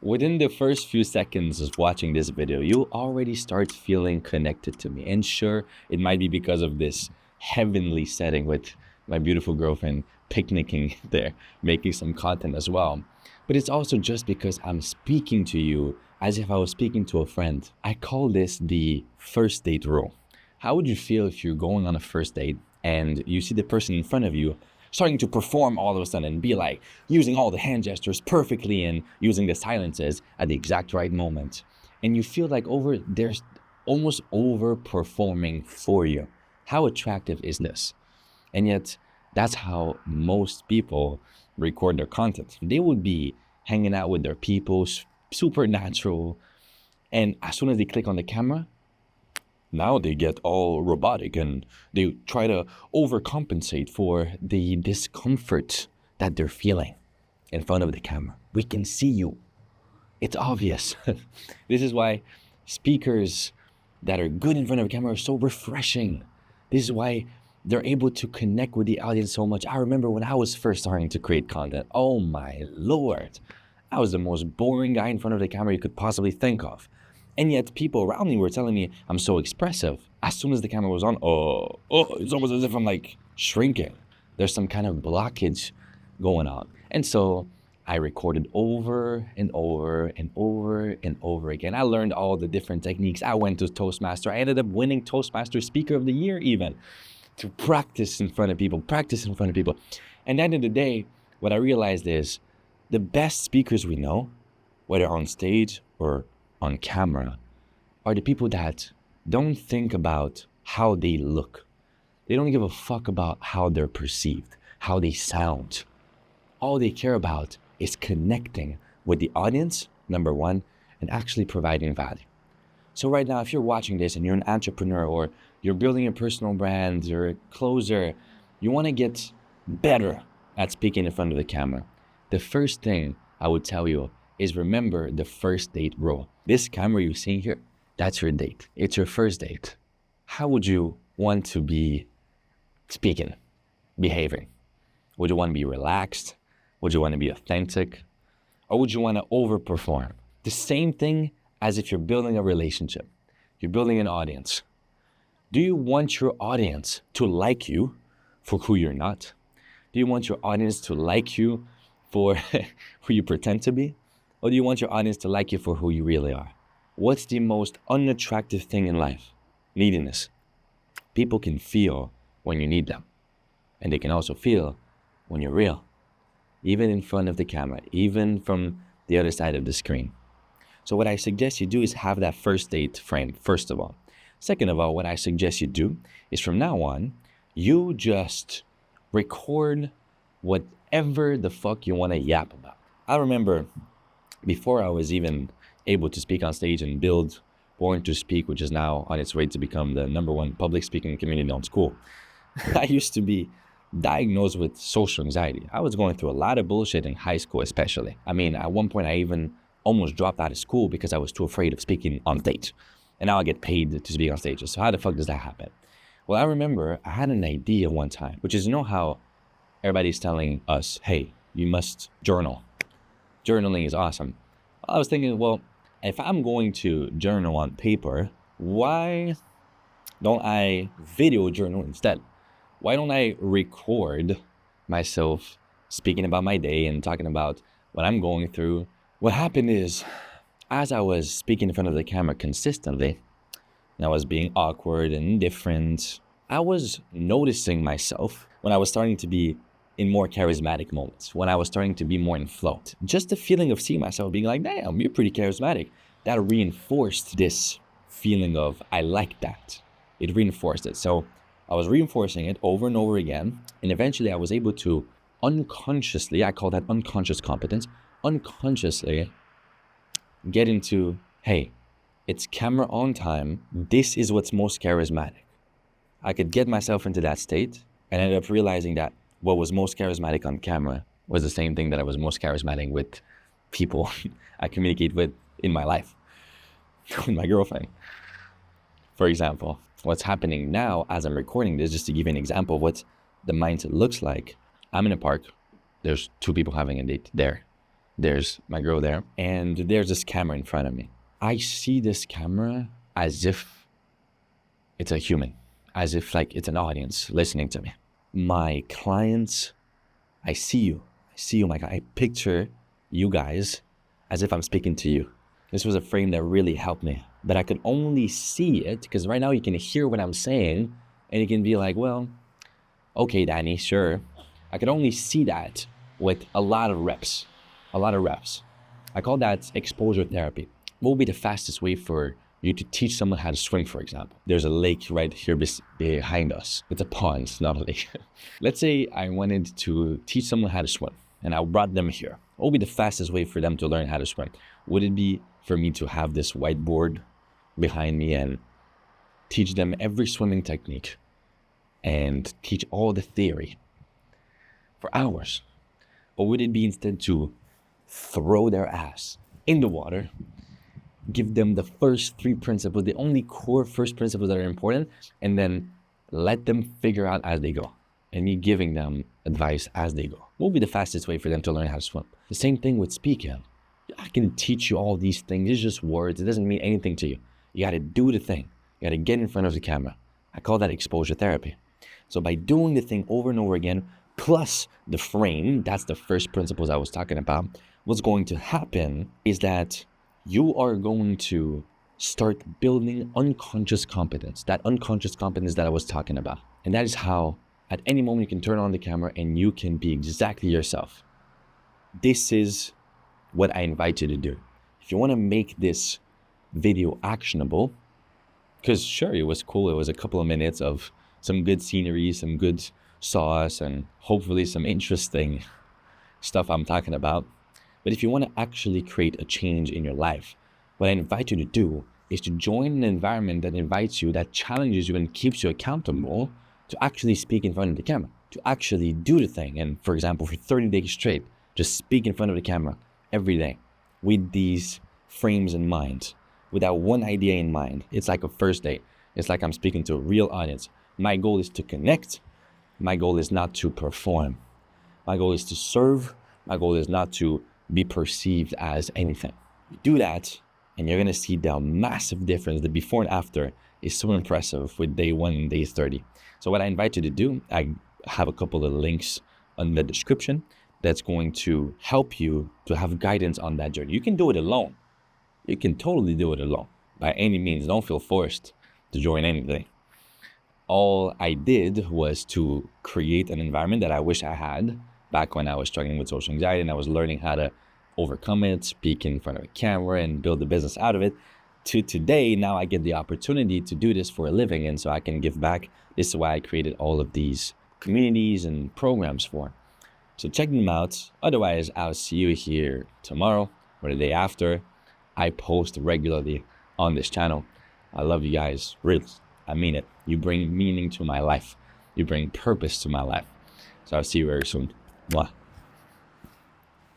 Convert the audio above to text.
Within the first few seconds of watching this video, you'll already start feeling connected to me. And sure, it might be because of this heavenly setting with my beautiful girlfriend picnicking there, making some content as well. But it's also just because I'm speaking to you as if I was speaking to a friend. I call this the first date rule. How would you feel if you're going on a first date and you see the person in front of you starting to perform all of a sudden and be like using all the hand gestures perfectly and using the silences at the exact right moment? And you feel like they're almost overperforming for you. How attractive is this? And yet, that's how most people record their content. They would be hanging out with their people, super natural. And as soon as they click on the camera, now they get all robotic and they try to overcompensate for the discomfort that they're feeling in front of the camera. We can see you. It's obvious. This is why speakers that are good in front of a camera are so refreshing. This is why they're able to connect with the audience so much. I remember when I was first starting to create content, oh my Lord, I was the most boring guy in front of the camera you could possibly think of. And yet people around me were telling me I'm so expressive. As soon as the camera was on, it's almost as if I'm like shrinking. There's some kind of blockage going on. And so I recorded over and over and over and over again. I learned all the different techniques. I went to Toastmaster. I ended up winning Toastmaster Speaker of the Year even, to practice in front of people. And at the end of the day, what I realized is the best speakers we know, whether on stage or on camera, are the people that don't think about how they look. They don't give a fuck about how they're perceived, how they sound. All they care about is connecting with the audience, number one, and actually providing value. So right now, if you're watching this and you're an entrepreneur or you're building a personal brand, you're a closer, you want to get better at speaking in front of the camera, the first thing I would tell you is remember the first date rule. This camera you're seeing here, that's your date. It's your first date. How would you want to be speaking, behaving? Would you want to be relaxed? Would you want to be authentic? Or would you want to overperform? The same thing as if you're building a relationship. You're building an audience. Do you want your audience to like you for who you're not? Do you want your audience to like you for who you pretend to be? Or do you want your audience to like you for who you really are? What's the most unattractive thing in life? Neediness. People can feel when you need them. And they can also feel when you're real. Even in front of the camera, even from the other side of the screen. So what I suggest you do is have that first date frame, first of all. Second of all, what I suggest you do is from now on, you just record whatever the fuck you want to yap about. I remember before I was even able to speak on stage and build Born to Speak, which is now on its way to become the #1 public speaking community on school, I used to be diagnosed with social anxiety. I was going through a lot of bullshit in high school especially. I mean, at one point I even almost dropped out of school because I was too afraid of speaking on stage. And now I get paid to speak on stages. So how the fuck does that happen? Well, I remember I had an idea one time, which is, you know how everybody's telling us, hey, you must journal. Journaling is awesome. I was thinking, well, if I'm going to journal on paper, why don't I video journal instead? Why don't I record myself speaking about my day and talking about what I'm going through? What happened is, as I was speaking in front of the camera consistently, and I was being awkward and indifferent, I was noticing myself when I was starting to be in more charismatic moments, when I was starting to be more in flow. Just the feeling of seeing myself being like, damn, you're pretty charismatic. That reinforced this feeling of, I like that. It reinforced it. So I was reinforcing it over and over again. And eventually I was able to unconsciously, I call that unconscious competence, unconsciously get into, hey, it's camera on time. This is what's most charismatic. I could get myself into that state and ended up realizing that what was most charismatic on camera was the same thing that I was most charismatic with people I communicate with in my life, with my girlfriend. For example, what's happening now as I'm recording this, just to give you an example of what the mindset looks like. I'm in a park. There's two people having a date there. There's my girl there, and there's this camera in front of me. I see this camera as if it's a human, as if like it's an audience listening to me. My clients, I see you, my God. I picture you guys as if I'm speaking to you. This was a frame that really helped me, but I could only see it because right now you can hear what I'm saying and you can be like, well, okay, Danny, sure. I could only see that with a lot of reps. I call that exposure therapy. What would be the fastest way for you to teach someone how to swim, for example? There's a lake right here behind us. It's a pond, not a lake. Let's say I wanted to teach someone how to swim and I brought them here. What would be the fastest way for them to learn how to swim? Would it be for me to have this whiteboard behind me and teach them every swimming technique and teach all the theory for hours? Or would it be instead to throw their ass in the water, give them the first 3 principles, the only core first principles that are important, and then let them figure out as they go, and me giving them advice as they go? What would be the fastest way for them to learn how to swim? The same thing with speaking. I can teach you all these things. It's just words. It doesn't mean anything to you. You got to do the thing. You got to get in front of the camera. I call that exposure therapy. So by doing the thing over and over again, plus the frame, that's the first principles I was talking about, what's going to happen is that you are going to start building unconscious competence, that unconscious competence that I was talking about. And that is how at any moment you can turn on the camera and you can be exactly yourself. This is what I invite you to do. If you want to make this video actionable, because sure, it was cool. It was a couple of minutes of some good scenery, some good sauce, and hopefully some interesting stuff I'm talking about. But if you want to actually create a change in your life, what I invite you to do is to join an environment that invites you, that challenges you and keeps you accountable to actually speak in front of the camera, to actually do the thing. And for example, for 30 days straight, just speak in front of the camera every day with these frames in mind, with that one idea in mind. It's like a first date. It's like I'm speaking to a real audience. My goal is to connect. My goal is not to perform. My goal is to serve. My goal is not to be perceived as anything. You do that, and you're going to see the massive difference. The before and after is so impressive with day 1 and day 30. So what I invite you to do, I have a couple of links in the description that's going to help you to have guidance on that journey. You can do it alone. You can totally do it alone. By any means, don't feel forced to join anything. All I did was to create an environment that I wish I had back when I was struggling with social anxiety and I was learning how to overcome it, speak in front of a camera and build a business out of it, to today. Now I get the opportunity to do this for a living, and so I can give back. This is why I created all of these communities and programs for. So check them out. Otherwise, I'll see you here tomorrow or the day after. I post regularly on this channel. I love you guys. Really, I mean it. You bring meaning to my life. You bring purpose to my life. So I'll see you very soon. Mwah.